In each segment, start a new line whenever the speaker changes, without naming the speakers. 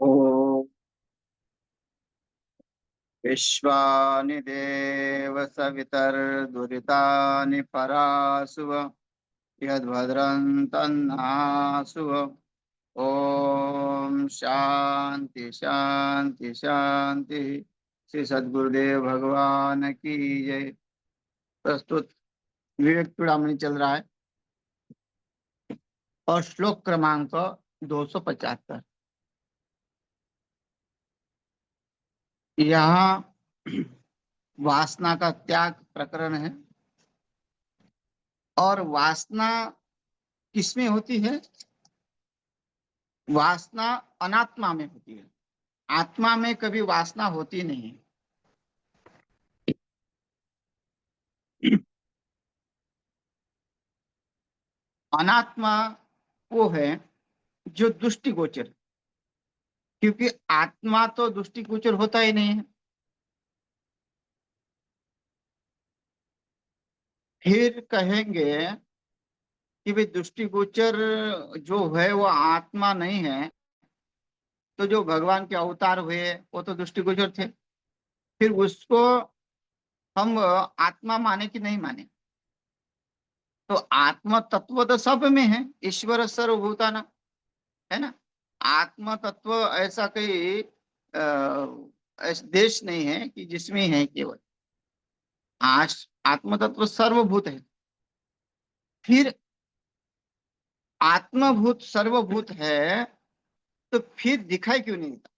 ॐ विश्वानि देव सवितर्दुरितानि परासुव यद्भद्रं तन्नासुव। ओम शांति शांति शांति। श्री सद्गुरुदेव भगवान की जय। प्रस्तुत विवेक चूड़ामणि चल रहा है और श्लोक क्रमांक 275। यहाँ वासना का त्याग प्रकरण है। और वासना किसमें होती है? वासना अनात्मा में होती है, आत्मा में कभी वासना होती नहीं है। अनात्मा वो है जो दृष्टिगोचर है, क्योंकि आत्मा तो दृष्टिगोचर होता ही नहीं है। फिर कहेंगे कि भाई दृष्टिगोचर जो है वो आत्मा नहीं है, तो जो भगवान के अवतार हुए वो तो दृष्टिगोचर थे। फिर उसको हम आत्मा माने कि नहीं माने? तो आत्म तत्व तो सब में है, ईश्वर सर्वभूताना, है ना। आत्म तत्व ऐसा कोई ऐसा देश नहीं है कि जिसमें है केवल। आत्म तत्व सर्वभूत है। फिर आत्मभूत सर्वभूत है, तो फिर दिखाई क्यों नहीं देता?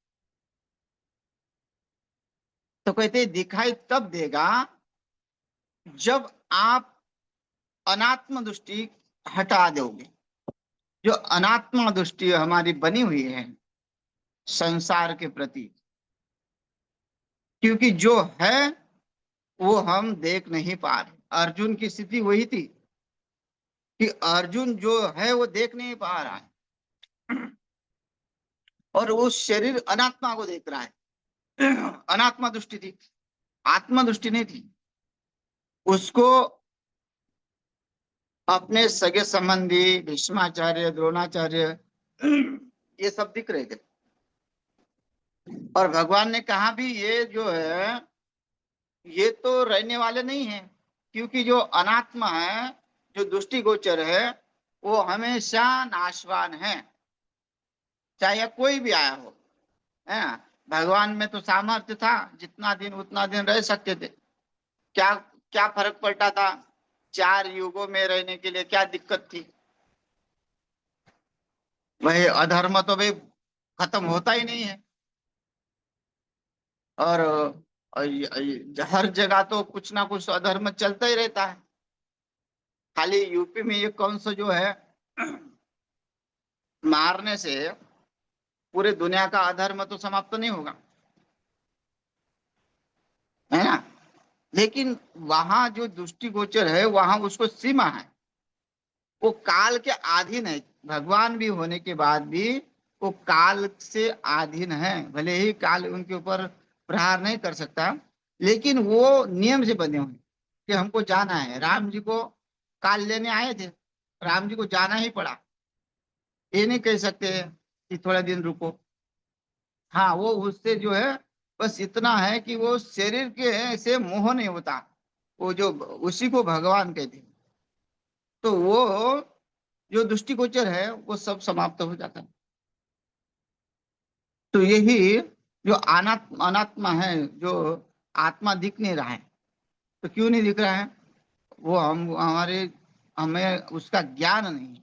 तो कहते हैं दिखाई तब देगा जब आप अनात्म दृष्टि हटा दोगे। जो अनात्मा दृष्टि हमारी बनी हुई है संसार के प्रति, क्योंकि जो है वो हम देख नहीं पा रहे। अर्जुन की स्थिति वही थी कि अर्जुन जो है वो देख नहीं पा रहा है और वो शरीर अनात्मा को देख रहा है। अनात्मा दृष्टि थी, आत्मा दृष्टि नहीं थी। उसको अपने सगे संबंधी भीष्माचार्य, द्रोणाचार्य ये सब दिख रहे थे। और भगवान ने कहा भी ये जो है ये तो रहने वाले नहीं है, क्योंकि जो अनात्मा है, जो दृष्टिगोचर है, वो हमेशा नाशवान है, चाहे कोई भी आया हो, है ना। भगवान में तो सामर्थ्य था, जितना दिन उतना दिन रह सकते थे। क्या क्या फर्क पड़ता था? 4 युगों में रहने के लिए क्या दिक्कत थी? वही अधर्म तो भाई खत्म होता ही नहीं है। और हर जगह तो कुछ ना कुछ अधर्म चलता ही रहता है। खाली यूपी में ये कौन सा जो है मारने से पूरे दुनिया का अधर्म तो समाप्त नहीं होगा, है ना। लेकिन वहां जो दृष्टिगोचर है वहां उसको सीमा है, वो काल के अधीन है। भगवान भी होने के बाद भी वो काल से अधीन है। भले ही काल उनके ऊपर प्रहार नहीं कर सकता, लेकिन वो नियम से बने हुए हैं कि हमको जाना है। राम जी को काल लेने आए थे, राम जी को जाना ही पड़ा। ये नहीं कह सकते कि थोड़ा दिन रुको। हाँ, वो उससे जो है बस इतना है कि वो शरीर के से मोह नहीं होता, वो जो उसी को भगवान कहते हैं। तो वो जो दृष्टिगोचर है वो सब समाप्त हो जाता है। तो यही जो अनात्मा है, जो आत्मा दिख नहीं रहा है। तो क्यों नहीं दिख रहा है? वो हमारे हमें उसका ज्ञान नहीं है।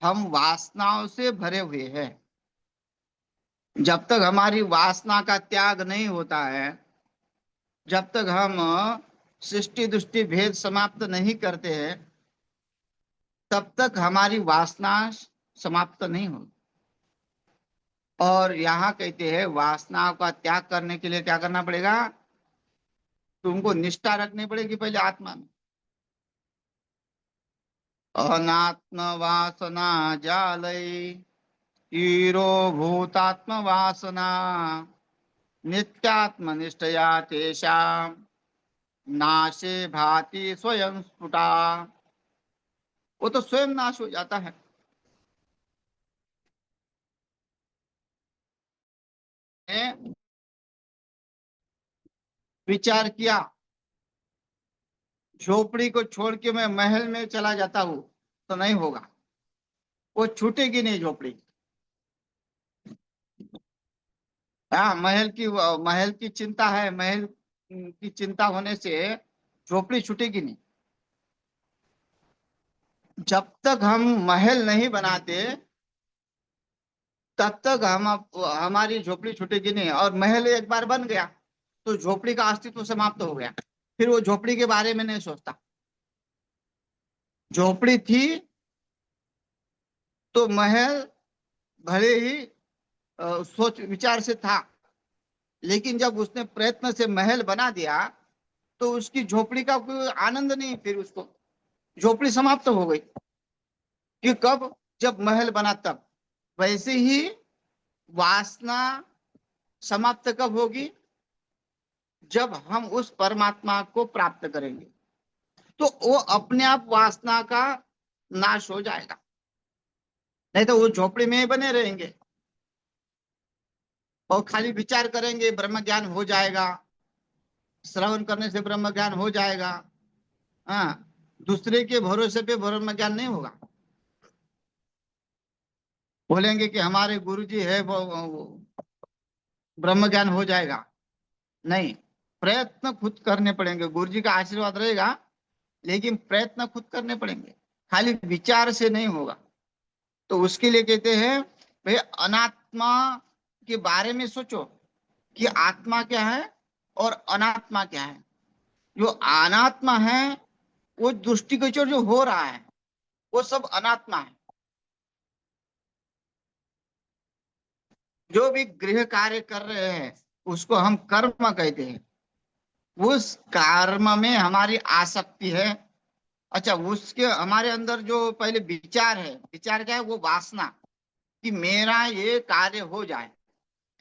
हम वासनाओं से भरे हुए हैं। जब तक हमारी वासना का त्याग नहीं होता है, जब तक हम सृष्टि दृष्टि भेद समाप्त नहीं करते हैं, तब तक हमारी वासना समाप्त नहीं होगी। और यहाँ कहते हैं वासना का त्याग करने के लिए क्या करना पड़ेगा? तुमको निष्ठा रखनी पड़ेगी पहले आत्मा में। अनात्म वासना जालय हीरो भूतात्म वासना नित्यात्म निष्ठया तेषाम नाशे भाति स्वयं स्फुटा। वो तो स्वयं नाश हो जाता है। विचार किया, झोपड़ी को छोड़ के मैं महल में चला जाता हूँ, तो नहीं होगा, वो छूटेगी नहीं झोपड़ी। हाँ, महल की चिंता है, महल की चिंता होने से झोपड़ी छूटेगी नहीं। जब तक हम महल नहीं बनाते तब तक हमारी झोपड़ी छूटेगी नहीं। और महल एक बार बन गया तो झोपड़ी का अस्तित्व समाप्त हो गया, फिर वो झोपड़ी के बारे में नहीं सोचता। झोपड़ी थी तो महल भले ही सोच विचार से था, लेकिन जब उसने प्रयत्न से महल बना दिया तो उसकी झोपड़ी का कोई आनंद नहीं, फिर उसको झोपड़ी समाप्त हो गई। कि कब? जब महल बना तब। वैसे ही वासना समाप्त कब होगी? जब हम उस परमात्मा को प्राप्त करेंगे, तो वो अपने आप वासना का नाश हो जाएगा। नहीं तो वो झोपड़ी में ही बने रहेंगे और खाली विचार करेंगे, ब्रह्म ज्ञान हो जाएगा, श्रवण करने से ब्रह्म ज्ञान हो जाएगा। हाँ, दूसरे के भरोसे पे ब्रह्म ज्ञान नहीं होगा। बोलेंगे कि हमारे गुरुजी है, वो ब्रह्म ज्ञान हो जाएगा। नहीं, प्रयत्न खुद करने पड़ेंगे। गुरुजी का आशीर्वाद रहेगा, लेकिन प्रयत्न खुद करने पड़ेंगे, खाली विचार से नहीं होगा। तो उसके लिए कहते हैं भाई, अनात्मा के बारे में सोचो कि आत्मा क्या है और अनात्मा क्या है। जो अनात्मा है वो दृष्टिगोचर जो हो रहा है वो सब अनात्मा है। जो भी गृह कार्य कर रहे हैं उसको हम कर्म कहते हैं। उस कर्म में हमारी आसक्ति है। अच्छा, उसके हमारे अंदर जो पहले विचार है, विचार क्या है? वो वासना कि मेरा ये कार्य हो जाए,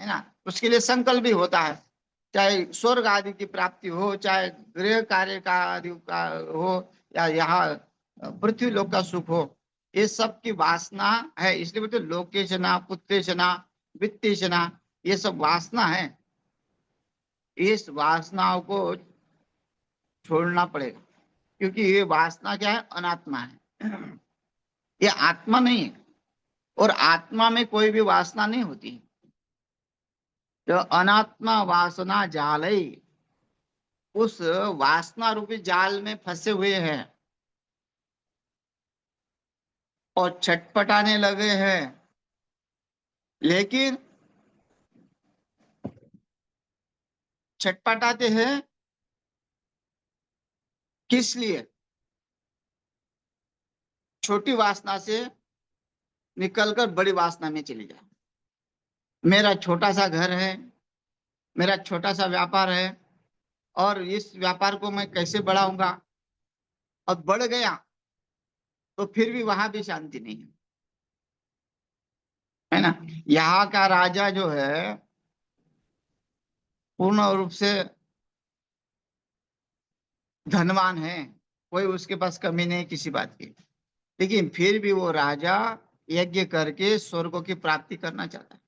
है ना। उसके लिए संकल्प भी होता है, चाहे स्वर्ग आदि की प्राप्ति हो, चाहे गृह कार्य का आदि का हो, या यहाँ पृथ्वी लोक का सुख हो। ये सब की वासना है। इसलिए बोलते लोकेशना, पुत्रेशना, वित्तेशना, ये सब वासना है। इस वासनाओं को छोड़ना पड़ेगा, क्योंकि ये वासना क्या है? अनात्मा है। ये आत्मा नहीं है, और आत्मा में कोई भी वासना नहीं होती। तो अनात्मा वासना जाल है, उस वासना रूपी जाल में फंसे हुए हैं और छटपटाने लगे हैं। लेकिन छटपटाते हैं किस लिए? छोटी वासना से निकलकर बड़ी वासना में चली जाए। मेरा छोटा सा घर है, मेरा छोटा सा व्यापार है, और इस व्यापार को मैं कैसे बढ़ाऊंगा। और बढ़ गया तो फिर भी वहां भी शांति नहीं है ना। यहाँ का राजा जो है पूर्ण रूप से धनवान है, कोई उसके पास कमी नहीं किसी बात की, लेकिन फिर भी वो राजा यज्ञ करके स्वर्ग की प्राप्ति करना चाहता है।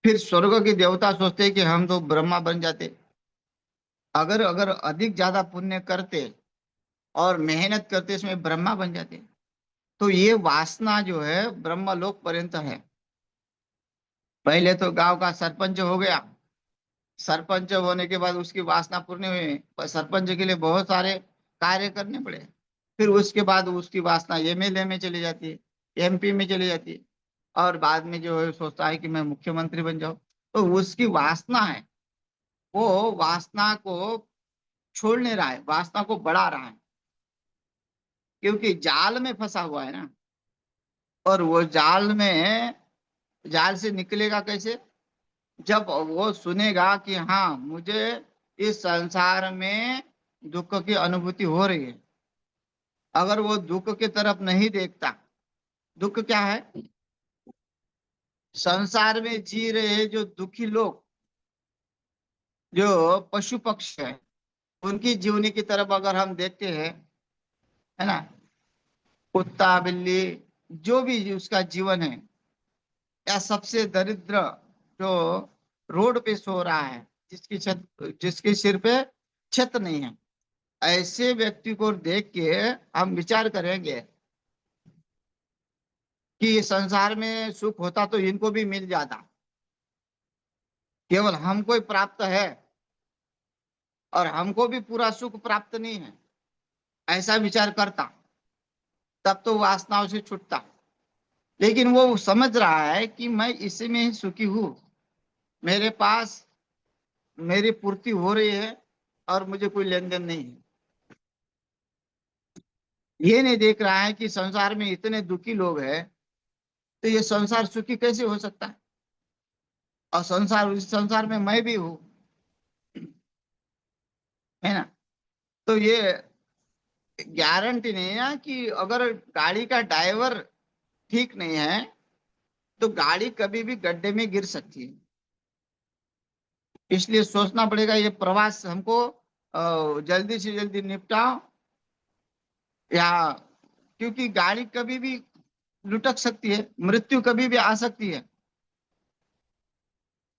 फिर स्वर्ग के देवता सोचते हैं कि हम तो ब्रह्मा बन जाते, अगर अगर अधिक ज्यादा पुण्य करते और मेहनत करते, इसमें ब्रह्मा बन जाते। तो ये वासना जो है ब्रह्मलोक पर्यंत है। पहले तो गांव का सरपंच हो गया, सरपंच होने के बाद उसकी वासना पूर्ण हुई, पर सरपंच के लिए बहुत सारे कार्य करने पड़े। फिर उसके बाद उसकी वासना एमएलए में चली जाती है, एमपी में चली जाती है, और बाद में जो है सोचता है कि मैं मुख्यमंत्री बन जाऊं। तो उसकी वासना है, वो वासना को छोड़ नहीं रहा है, वासना को बढ़ा रहा है, क्योंकि जाल में फंसा हुआ है ना। और वो जाल से निकलेगा कैसे? जब वो सुनेगा कि हाँ, मुझे इस संसार में दुख की अनुभूति हो रही है। अगर वो दुख की तरफ नहीं देखता, दुख क्या है? संसार में जी रहे जो दुखी लोग, जो पशु पक्षी है, उनकी जीवनी की तरफ अगर हम देखते हैं, है ना, कुत्ता बिल्ली जो भी उसका जीवन है, या सबसे दरिद्र जो रोड पे सो रहा है, जिसके सिर पे छत नहीं है, ऐसे व्यक्ति को देख के हम विचार करेंगे कि संसार में सुख होता तो इनको भी मिल जाता, केवल हमको ही प्राप्त है और हमको भी पूरा सुख प्राप्त नहीं है, ऐसा विचार करता, तब तो वासनाओं से छूटता। लेकिन वो समझ रहा है कि मैं इसी में ही सुखी हूँ, मेरे पास मेरी पूर्ति हो रही है और मुझे कोई लेन देन नहीं है। ये नहीं देख रहा है कि संसार में इतने दुखी लोग हैं, तो ये संसार सुखी कैसे हो सकता है, और उस संसार में मैं भी हूँ, है ना। तो ये गारंटी नहीं है कि अगर गाड़ी का ड्राइवर ठीक नहीं है तो गाड़ी कभी भी गड्ढे में गिर सकती है। इसलिए सोचना पड़ेगा ये प्रवास हमको जल्दी से जल्दी निपटाओ, या क्योंकि गाड़ी कभी भी लुटक सकती है, मृत्यु कभी भी आ सकती है,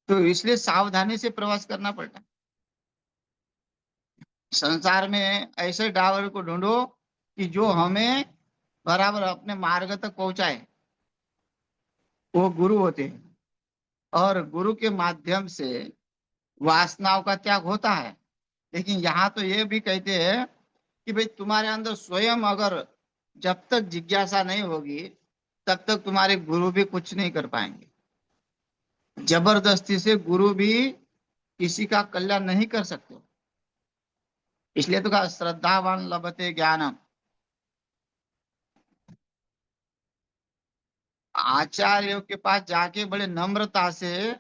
तो इसलिए सावधानी से प्रवास करना पड़ता है। संसार में ऐसे ड्राइवर को ढूंढो कि जो हमें बराबर अपने मार्ग तक पहुंचाए, वो गुरु होते हैं, और गुरु के माध्यम से वासनाओं का त्याग होता है। लेकिन यहाँ तो ये भी कहते हैं कि भाई तुम्हारे अंदर स्वयं अगर जब तक जिज्ञासा नहीं होगी तब तक तुम्हारे गुरु भी कुछ नहीं कर पाएंगे। जबरदस्ती से गुरु भी किसी का कल्याण नहीं कर सकते। इसलिए तो कहा श्रद्धावान लभते ज्ञानम। आचार्यों के पास जाके बड़े नम्रता से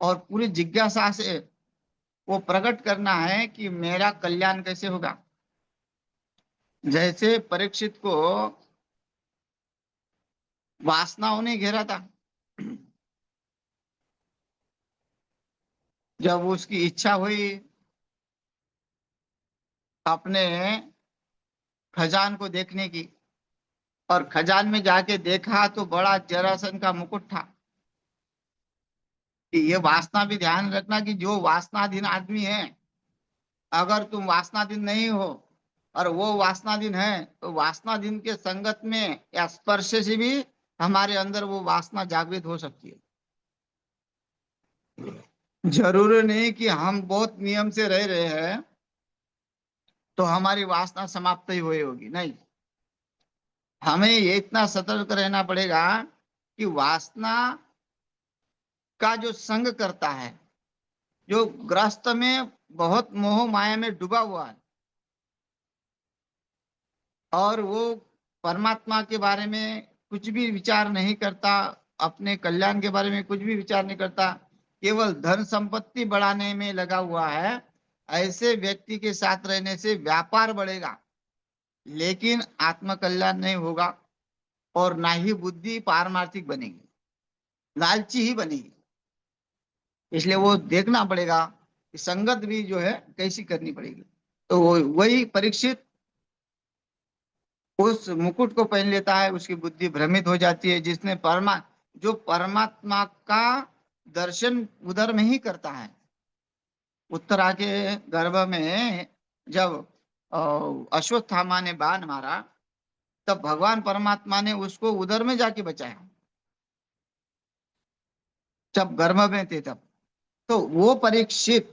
और पूरी जिज्ञासा से वो प्रकट करना है कि मेरा कल्याण कैसे होगा। जैसे परीक्षित को वासनाओं ने घेरा था, जब उसकी इच्छा हुई अपने खजान को देखने की, और खजान में जाके देखा तो बड़ा जरासन का मुकुट था। कि ये वासना भी ध्यान रखना कि जो वासनाधीन आदमी है, अगर तुम वासनाधीन नहीं हो और वो वासनाधीन है, तो वासनाधीन के संगत में या स्पर्श से भी हमारे अंदर वो वासना जागृत हो सकती है। जरूरी नहीं कि हम बहुत नियम से रह रहे हैं तो हमारी वासना समाप्त ही हुई होगी, नहीं। हमें ये इतना सतर्क रहना पड़ेगा कि वासना का जो संग करता है, जो ग्रस्त में बहुत मोह माया में डूबा हुआ है, और वो परमात्मा के बारे में कुछ भी विचार नहीं करता, अपने कल्याण के बारे में कुछ भी विचार नहीं करता, केवल धन संपत्ति बढ़ाने में लगा हुआ है, ऐसे व्यक्ति के साथ रहने से व्यापार बढ़ेगा लेकिन आत्म कल्याण नहीं होगा, और ना ही बुद्धि पारमार्थिक बनेगी, लालची ही बनेगी। इसलिए वो देखना पड़ेगा कि संगत भी जो है कैसी करनी पड़ेगी। तो वही परीक्षित उस मुकुट को पहन लेता है, उसकी बुद्धि भ्रमित हो जाती है। जो परमात्मा का दर्शन उधर में ही करता है। उत्तरा के गर्भ में जब अश्वत्थामा ने बाण मारा, तब भगवान परमात्मा ने उसको उधर में जाके बचाया, जब गर्भ में थे तब। तो वो परीक्षित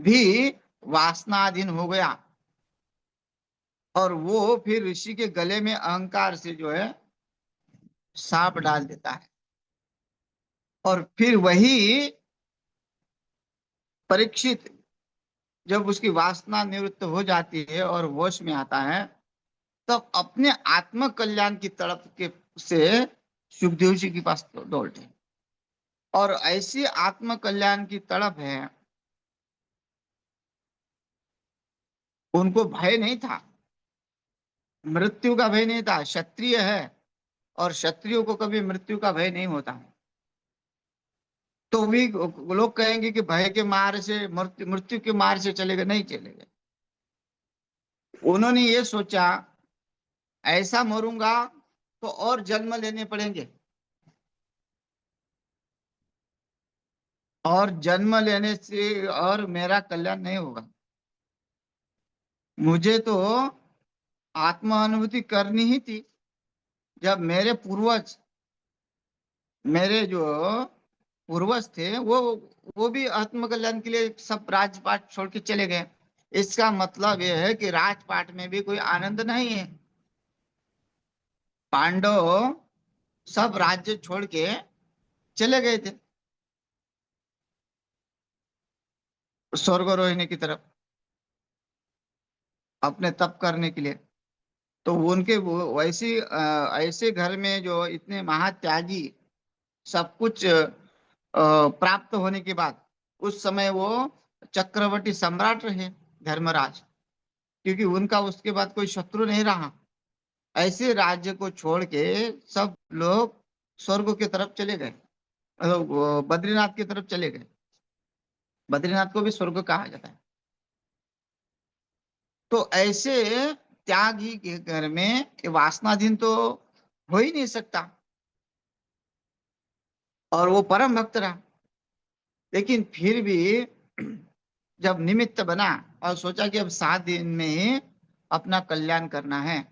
भी वासनाधीन हो गया, और वो फिर ऋषि के गले में अहंकार से जो है सांप डाल देता है। और फिर वही परीक्षित जब उसकी वासना निवृत्त हो जाती है और होश में आता है, तब अपने आत्म कल्याण की तड़प के से सुखदेव जी के पास दौड़ते हैं। और ऐसी आत्म कल्याण की तड़प है, उनको भय नहीं था, मृत्यु का भय नहीं था। क्षत्रिय है और क्षत्रियो को कभी मृत्यु का भय नहीं होता। तो भी लोग कहेंगे कि भय के मार से मृत्यु के मार से चलेगा, नहीं चलेगा। उन्होंने ये सोचा ऐसा मरूंगा तो और जन्म लेने पड़ेंगे, और जन्म लेने से और मेरा कल्याण नहीं होगा। मुझे तो आत्म अनुभूति करनी ही थी। जब मेरे जो पूर्वज थे वो भी आत्म कल्याण के लिए सब राजपाट छोड़ के चले गए। इसका मतलब यह है कि राजपाट में भी कोई आनंद नहीं है। पांडव सब राज्य छोड़ के चले गए थे स्वर्गारोहिणी की तरफ अपने तप करने के लिए। तो उनके वो ऐसे घर में जो इतने महात्यागी, सब कुछ प्राप्त होने के बाद उस समय वो चक्रवर्ती सम्राट रहे, धर्मराज, क्योंकि उनका उसके बाद कोई शत्रु नहीं रहा। ऐसे राज्य को छोड़ के सब लोग स्वर्ग की तरफ चले गए, वो बद्रीनाथ की तरफ चले गए। बद्रीनाथ को भी स्वर्ग कहा जाता है। तो ऐसे त्यागी के घर में ये वासनाधीन तो हो ही नहीं सकता। और वो परम भक्त रहा, लेकिन फिर भी जब निमित्त बना और सोचा कि अब 7 दिन में ही अपना कल्याण करना है,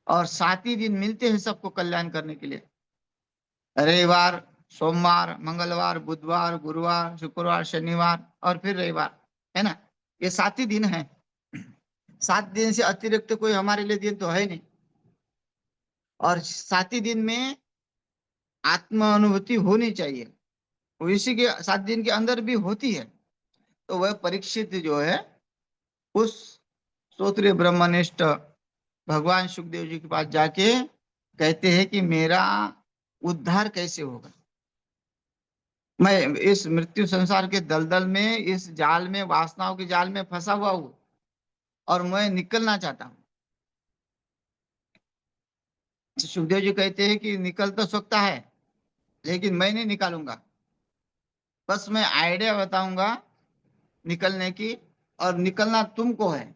और 7 ही दिन मिलते हैं सबको कल्याण करने के लिए, रविवार, सोमवार, मंगलवार, बुधवार, गुरुवार, शुक्रवार, शनिवार और फिर रविवार, है ना। ये 7 ही दिन है। 7 दिन से अतिरिक्त कोई हमारे लिए दिन तो है नहीं। और 7 ही दिन में आत्म अनुभूति होनी चाहिए, वो इसी के 7 दिन के अंदर भी होती है। तो वह परीक्षित जो है उस श्रोत्रिय ब्रह्मनिष्ठ भगवान सुखदेव जी के पास जाके कहते हैं कि मेरा उद्धार कैसे होगा। मैं इस मृत्यु संसार के दलदल में, इस जाल में, वासनाओं के जाल में फंसा हुआ हूँ और मैं निकलना चाहता हूँ। सुखदेव जी कहते हैं कि निकल तो सकता है, लेकिन मैं नहीं निकालूंगा। बस मैं आइडिया बताऊंगा निकलने की, और निकलना तुमको है।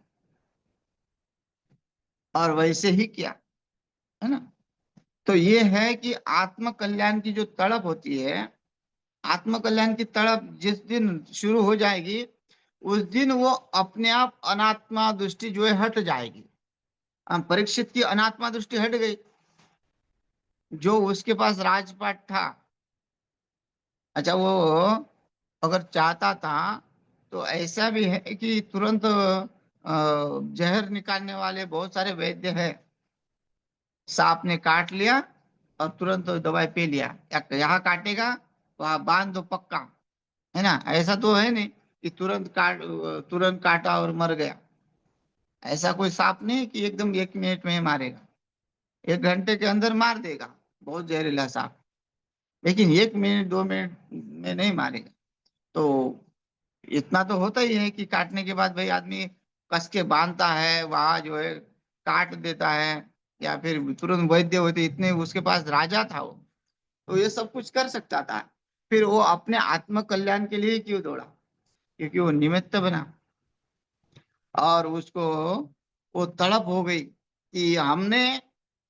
और वैसे ही किया, है ना। तो ये है कि आत्म कल्याण की जो तड़प होती है, आत्म कल्याण की तड़प जिस दिन शुरू हो जाएगी, उस दिन वो अपने आप अनात्मा दृष्टि जो है हट जाएगी। परीक्षित की अनात्मा दृष्टि हट गई। जो उसके पास राजपाट था, अच्छा वो अगर चाहता था तो ऐसा भी है कि तुरंत जहर निकालने वाले बहुत सारे वैद्य हैं। सांप ने काट लिया और तुरंत दवाई पी लिया, यहाँ काटेगा वहां बांध दो पक्का, है ना। ऐसा तो है नहीं कि तुरंत काटा और मर गया। ऐसा कोई सांप नहीं कि एकदम 1 मिनट में ही मारेगा। 1 घंटे के अंदर मार देगा, बहुत जहरीला सांप। लेकिन 1 मिनट 2 मिनट में नहीं मारेगा। तो इतना तो होता ही है कि काटने के बाद भाई आदमी कस के बांधता है, वहां जो है काट देता है, या फिर तुरंत वैद्य होते, इतने उसके पास राजा था वो, तो ये सब कुछ कर सकता था। फिर वो अपने आत्म कल्याण के लिए क्यों दौड़ा? क्योंकि वो निमित्त बना, और उसको वो तड़प हो गई कि हमने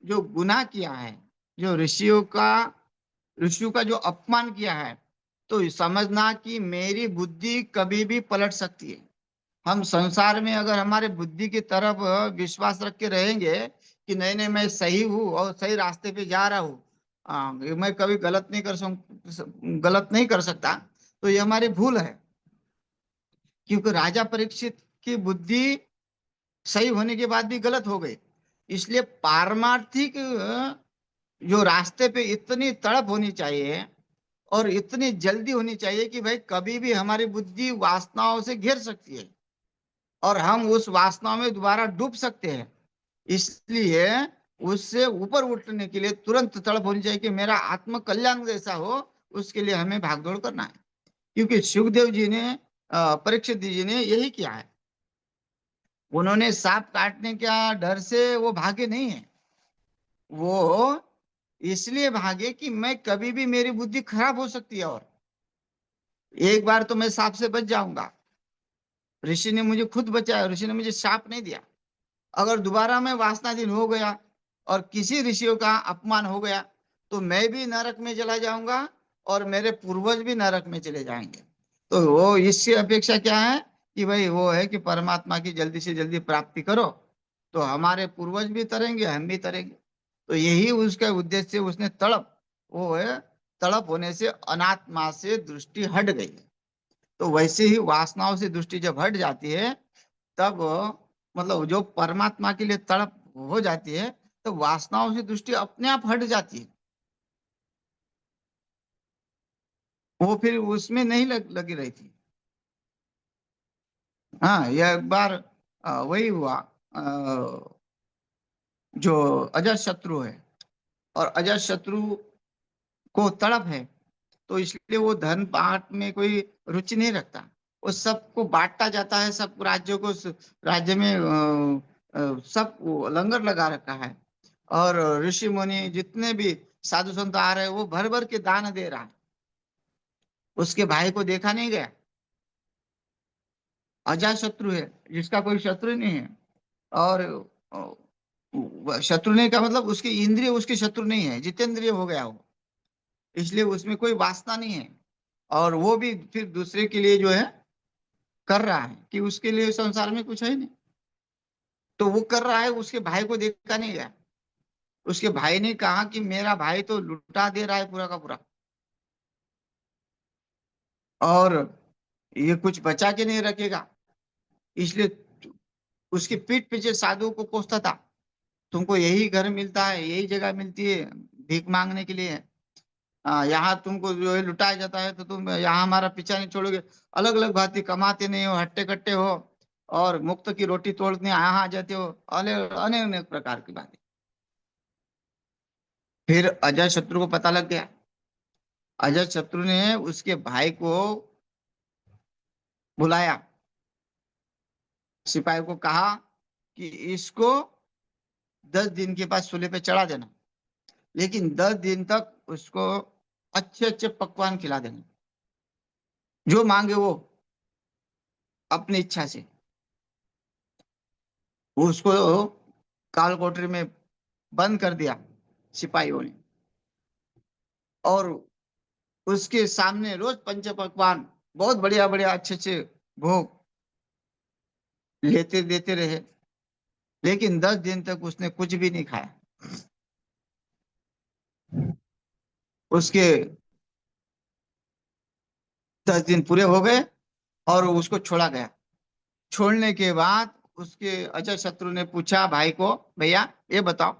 जो गुनाह किया है, जो ऋषियों का जो अपमान किया है, तो समझना कि मेरी बुद्धि कभी भी पलट सकती है। हम संसार में अगर हमारे बुद्धि की तरफ विश्वास रख के रहेंगे कि नहीं नहीं मैं सही हूँ और सही रास्ते पे जा रहा हूँ, मैं कभी गलत नहीं कर सकता, तो ये हमारी भूल है। क्योंकि राजा परीक्षित की बुद्धि सही होने के बाद भी गलत हो गई। इसलिए पारमार्थिक जो रास्ते पे इतनी तड़प होनी चाहिए और इतनी जल्दी होनी चाहिए कि भाई कभी भी हमारी बुद्धि वासनाओं से घिर सकती है और हम उस वासना में दोबारा डूब सकते हैं। इसलिए उससे ऊपर उठने के लिए तुरंत तड़प होनी चाहिए कि मेरा आत्म कल्याण जैसा हो। उसके लिए हमें भागदौड़ करना है, क्योंकि सुखदेव जी ने, परीक्षित जी ने यही किया है। उन्होंने सांप काटने का डर से वो भागे नहीं है, वो इसलिए भागे कि मैं कभी भी मेरी बुद्धि खराब हो सकती है, और एक बार तो मैं सांप से बच जाऊंगा। ऋषि ने मुझे खुद बचाया, ऋषि ने मुझे सांप नहीं दिया। अगर दोबारा मैं वासनाधीन हो गया और किसी ऋषियों का अपमान हो गया, तो मैं भी नरक में चला जाऊंगा और मेरे पूर्वज भी नरक में चले जाएंगे। तो वो इससे अपेक्षा क्या है कि भाई वो है कि परमात्मा की जल्दी से जल्दी प्राप्ति करो, तो हमारे पूर्वज भी तरेंगे, हम भी तरेंगे। तो यही उसका उद्देश्य, उसने तड़प, वो है तड़प होने से अनात्मा से दृष्टि हट गई है। तो वैसे ही वासनाओं से दृष्टि जब हट जाती है, तब मतलब जो परमात्मा के लिए तड़प हो जाती है, तो वासनाओं से दृष्टि अपने आप हट जाती है। वो फिर उसमें नहीं लगी रही थी। हाँ, यह एक बार वही हुआ। जो अजय शत्रु है, और अजय शत्रु को तड़प है, तो इसलिए वो धन बांट में कोई रुचि नहीं रखता। वो सबको बांटता जाता है, सब राज्यों को, राज्य में सब वो लंगर लगा रखा है। और ऋषि मुनि जितने भी साधु संत आ रहे हैं, वो भर भर के दान दे रहा है। उसके भाई को देखा नहीं गया। अजात शत्रु है, जिसका कोई शत्रु नहीं है। और शत्रु नहीं का मतलब उसकी इंद्रिय उसके शत्रु नहीं है, जितेंद्रिय हो गया वो। इसलिए उसमें कोई वासना नहीं है। और वो भी फिर दूसरे के लिए जो है कर रहा है, कि उसके लिए संसार में कुछ है नहीं। तो वो कर रहा है, उसके भाई को देखा नहीं गया। उसके भाई ने कहा कि मेरा भाई तो लुटा दे रहा है पूरा का पूरा, और ये कुछ बचा के नहीं रखेगा। इसलिए उसकी पीठ पीछे साधुओं को कोसता था, तुमको यही घर मिलता है, यही जगह मिलती है भीख मांगने के लिए। यहाँ तुमको जो है लुटाया जाता है, तो तुम यहाँ हमारा पीछा नहीं छोड़ोगे। अलग अलग भांति कमाते नहीं हो, हट्टे कट्टे हो, और मुफ्त की रोटी तोड़ने यहाँ आ जाते हो, अनेक अनेक अनेक प्रकार की बातें। फिर अजय शत्रु को पता लग गया। अजय शत्रु ने उसके भाई को बुलाया, सिपाही को कहा कि इसको 10 दिन के बाद सूली पे चढ़ा देना, लेकिन 10 दिन तक उसको अच्छे अच्छे पकवान खिला देना, जो मांगे वो अपनी इच्छा से। उसको काल कोठरी में बंद कर दिया सिपाहियों ने, और उसके सामने रोज पंच पकवान, बहुत बढ़िया बढ़िया अच्छे अच्छे भोग लेते देते रहे। लेकिन 10 दिन तक उसने कुछ भी नहीं खाया। उसके 10 दिन पूरे हो गए, और उसको छोड़ा गया। छोड़ने के बाद उसके अजय शत्रु ने पूछा भाई को, भैया ये बताओ,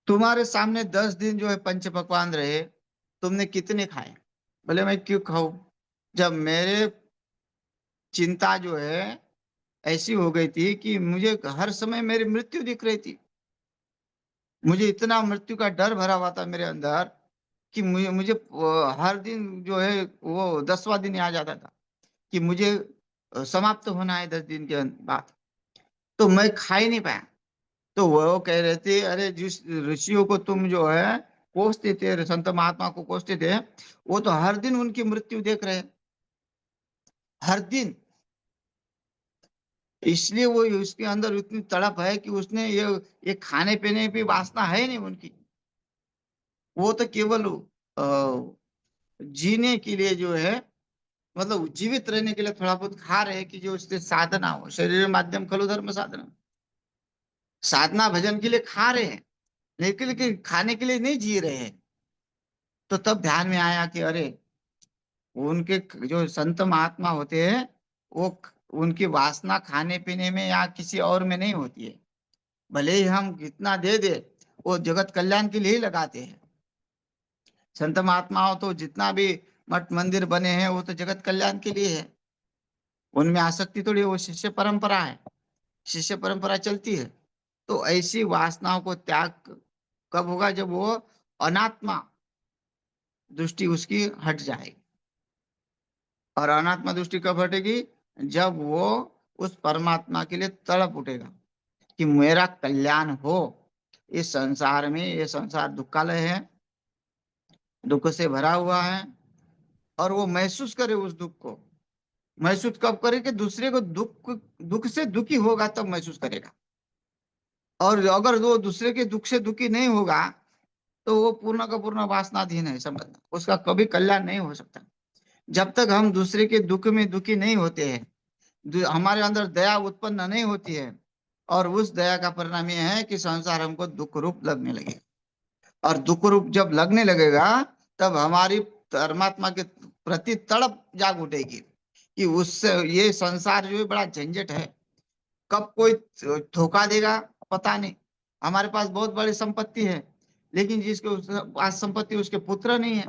तुम्हारे सामने 10 दिन जो है पंच पकवान रहे, तुमने कितने खाए? बोले मैं क्यों खाऊं, जब मेरे चिंता जो है ऐसी हो गई थी कि मुझे हर समय मेरी मृत्यु दिख रही थी। मुझे इतना मृत्यु का डर भरा हुआ था मेरे अंदर, कि मुझे मुझे हर दिन जो है वो 10वां दिन आ जाता था कि मुझे समाप्त होना है 10 दिन के बाद। तो मैं खा ही नहीं पाया। तो वो कह रहे थे, अरे जिस ऋषियों को तुम जो है कोसते थे, संत महात्मा को कोसते थे, वो तो हर दिन उनकी मृत्यु देख रहे हैं, हर दिन। इसलिए वो उसके अंदर इतनी तड़प है कि उसने ये खाने पीने की वासना है नहीं उनकी। वो तो केवल जीने के लिए जो है, मतलब जीवित रहने के लिए थोड़ा बहुत खा रहे हैं, कि जो उससे साधना हो, शरीर माध्यम खलु धर्म साधना। साधना भजन के लिए खा रहे हैं, लेकिन खाने के लिए नहीं जी रहे हैं। तो तब ध्यान में आया कि अरे, उनके जो संत महात्मा होते हैं, वो उनकी वासना खाने पीने में या किसी और में नहीं होती है। भले ही हम कितना दे दे, वो जगत कल्याण के लिए ही लगाते हैं। संत महात्माओं तो जितना भी मठ मंदिर बने हैं, वो तो जगत कल्याण के लिए है। उनमें आसक्ति थोड़ी, वो शिष्य परंपरा है, शिष्य परंपरा चलती है। तो ऐसी वासनाओं को त्याग कब होगा? जब वो अनात्मा दृष्टि उसकी हट जाएगी। और अनात्मा दृष्टि कब हटेगी? जब वो उस परमात्मा के लिए तड़प उठेगा कि मेरा कल्याण हो। इस संसार में, ये संसार दुखालय है, दुख से भरा हुआ है, और वो महसूस करे उस दुख को। महसूस कब करे? कि दूसरे को दुख दुख से दुखी होगा तब महसूस करेगा। और अगर वो दूसरे के दुख से दुखी नहीं होगा, तो वो पूर्ण का पूर्ण वासनाधीन है, समझना, उसका कभी कल्याण नहीं हो सकता। जब तक हम दूसरे के दुख में दुखी नहीं होते हैं, हमारे अंदर दया उत्पन्न नहीं होती है, और उस दया का परिणाम यह है कि संसार हमको दुख रूप लगने लगेगा। और दुख रूप जब लगने लगेगा, तब हमारी परमात्मा के प्रति तड़प जाग उठेगी कि उससे ये संसार जो है बड़ा झंझट है, कब कोई धोखा देगा पता नहीं। हमारे पास बहुत बड़ी संपत्ति है, लेकिन जिसके पास संपत्ति उसके पुत्र नहीं है,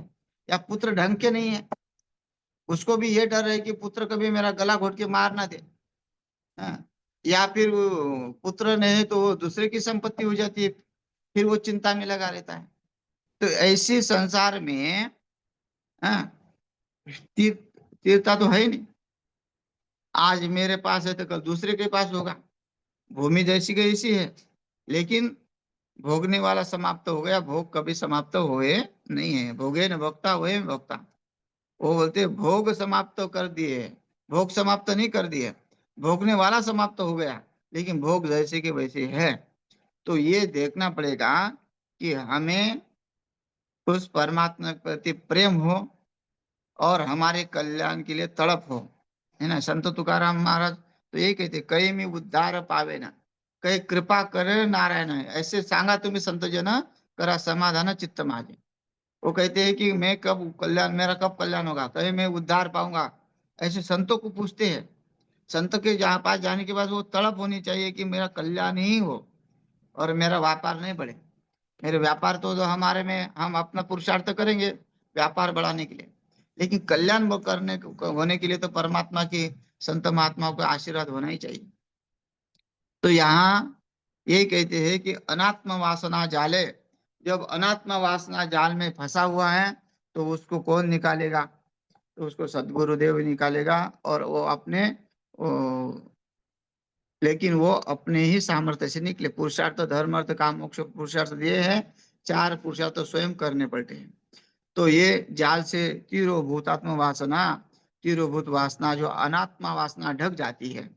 या पुत्र ढंग के नहीं है, उसको भी ये डर है कि पुत्र कभी मेरा गला घोट के मार ना दे। हाँ। या फिर वो पुत्र नहीं तो वो दूसरे की संपत्ति हो जाती है, फिर वो चिंता में लगा रहता है। तो ऐसे संसार में, हाँ, स्थिर स्थिरता तो है ही नहीं। आज मेरे पास है तो कल दूसरे के पास होगा। भूमि जैसी की ऐसी है, लेकिन भोगने वाला समाप्त हो गया, भोग कभी समाप्त हुए नहीं है। भोगे न भोक्ता हुए न भोक्ता। वो बोलते भोग समाप्त कर दिए, भोग समाप्त नहीं कर दिए, भोगने वाला समाप्त हो गया, लेकिन भोग जैसे के वैसे है। तो ये देखना पड़ेगा कि हमें उस परमात्मा के प्रति प्रेम हो और हमारे कल्याण के लिए तड़प हो, है ना। संत तुकाराम महाराज तो ये कहते, कई मी उद्धार पावे ना, कई कृपा करे नारायण, ऐसे सांगा तुम्हें संत जन, करा समाधान चित्त माझे। वो कहते हैं कि मैं कब कल्याण, मेरा कब कल्याण होगा, कहीं मैं उद्धार पाऊंगा, ऐसे संतों को पूछते हैं। संत के जहाँ पास जाने के बाद वो तड़प होनी चाहिए कि मेरा कल्याण ही हो और मेरा व्यापार नहीं बढ़े। मेरे व्यापार तो हमारे में हम अपना पुरुषार्थ करेंगे व्यापार बढ़ाने के लिए, लेकिन कल्याण वो करने होने के लिए तो परमात्मा की, संत महात्माओं का आशीर्वाद होना ही चाहिए। तो यहाँ ये कहते हैं कि अनात्म वासना जाले, जब अनात्म वासना जाल में फंसा हुआ है तो उसको कौन निकालेगा? तो उसको सदगुरुदेव निकालेगा। और वो अपने लेकिन वो अपने ही सामर्थ्य से निकले। पुरुषार्थ धर्म अर्थ काम मोक्ष पुरुषार्थ ये है, चार पुरुषार्थ तो स्वयं करने पड़ते हैं। तो ये जाल से तिरोभूतात्म वासना, तिरोभूत वासना जो अनात्मा वासना ढक जाती है।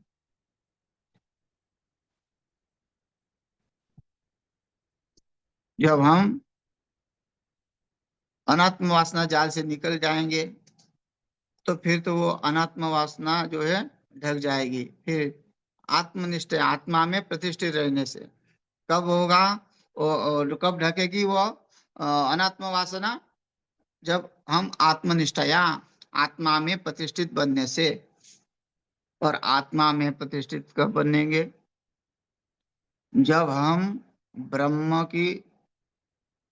जब हम अनात्म वासना जाल से निकल जाएंगे तो फिर तो वो अनात्म वासना जो है ढक जाएगी। फिर आत्मनिष्ठ, आत्मा में प्रतिष्ठित रहने से कब होगा, कब ढकेगी वो अनात्म वासना? जब हम आत्मनिष्ठा या आत्मा में प्रतिष्ठित बनने से। और आत्मा में प्रतिष्ठित कब बनेंगे? जब हम ब्रह्म की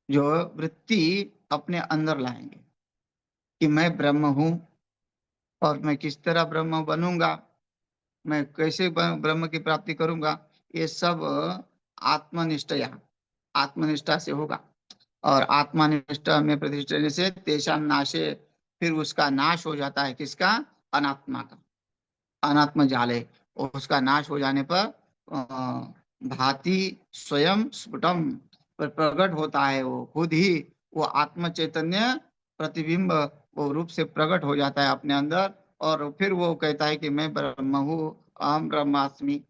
जो वृत्ति अपने अंदर लाएंगे कि मैं ब्रह्म हूँ, और मैं किस तरह ब्रह्म बनूंगा, मैं कैसे ब्रह्म की प्राप्ति करूंगा, ये सब आत्मनिष्ठया, आत्मनिष्ठा से होगा। और आत्मनिष्ठा में प्रतिष्ठित रहने से तेषां नाशे, फिर उसका नाश हो जाता है। किसका? अनात्मा का। अनात्म जाले, और उसका नाश हो जाने पर भांति स्वयं स्फुटम, पर प्रकट होता है वो खुद ही, वो आत्म चैतन्य प्रतिबिंब वो रूप से प्रकट हो जाता है अपने अंदर। और फिर वो कहता है कि मैं ब्रह्म हूँ, अहम ब्रह्मास्मि।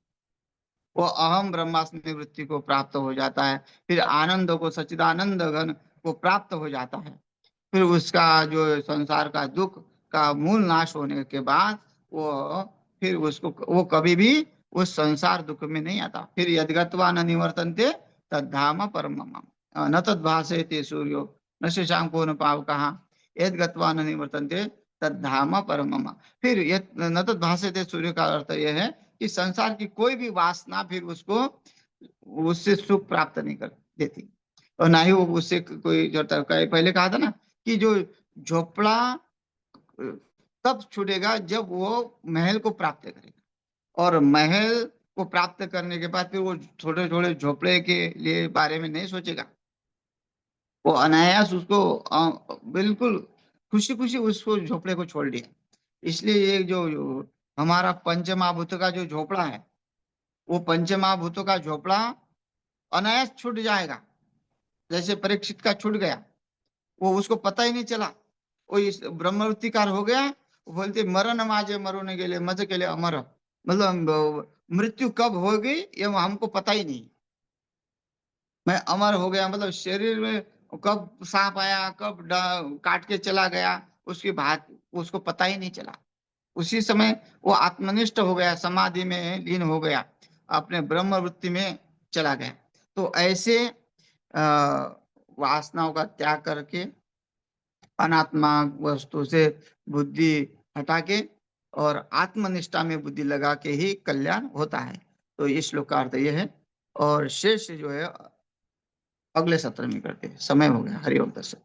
वो अहम ब्रह्मास्मि वृत्ति को प्राप्त हो जाता है। फिर आनंद को, सच्चिदानंद घन को प्राप्त हो जाता है। फिर उसका जो संसार का दुख का मूल नाश होने के बाद वो, फिर उसको वो कभी भी उस संसार दुख में नहीं आता। फिर यद्गत्वा न निवर्तन्ते तद्धाम परमम, न तद्भासयते सूर्यो न शशांको न पावकः, यद्गत्वा न निवर्तन्ते तद्धाम परमम। फिर न तद्भासयते सूर्य का अर्थ यह है कि संसार की कोई भी वासना फिर उसको, उससे सुख प्राप्त नहीं कर देती, और ना ही वो उससे कोई जोड़ता। पहले कहा था ना कि जो झोपड़ा तब छूटेगा जब वो महल को प्राप्त करेगा, और महल को प्राप्त करने के बाद फिर वो छोटे छोटे झोपड़े के लिए बारे में नहीं सोचेगा। वो अनायास उसको बिल्कुल खुशी खुशी उसको झोपड़े को छोड़ दिया। इसलिए ये जो हमारा पंचमहाभूत का जो झोपड़ा है, वो पंचमहाभूतों का झोपड़ा अनायास छूट जाएगा। जैसे परीक्षित का छूट गया, वो उसको पता ही नहीं चला, वो इस ब्रह्मवृत्तिकार हो गया। वो बोलते मरण माजे मरून गेले मज केले अमर, मतलब मृत्यु कब होगी ये हमको पता ही नहीं। मैं अमर हो गया, मतलब शरीर में कब सांप आया, कब काट के चला गया, उसकी बात उसको पता ही नहीं चला। उसी समय वो आत्मनिष्ठ हो गया, समाधि में लीन हो गया, अपने ब्रह्म वृत्ति में चला गया। तो ऐसे वासनाओं का त्याग करके अनात्मा वस्तु से बुद्धि हटा के और आत्मनिष्ठा में बुद्धि लगा के ही कल्याण होता है। तो इस श्लोक का अर्थ यह है। और शेष जो है अगले सत्र में करते हैं। समय हो गया। हरि ओम दर्शक।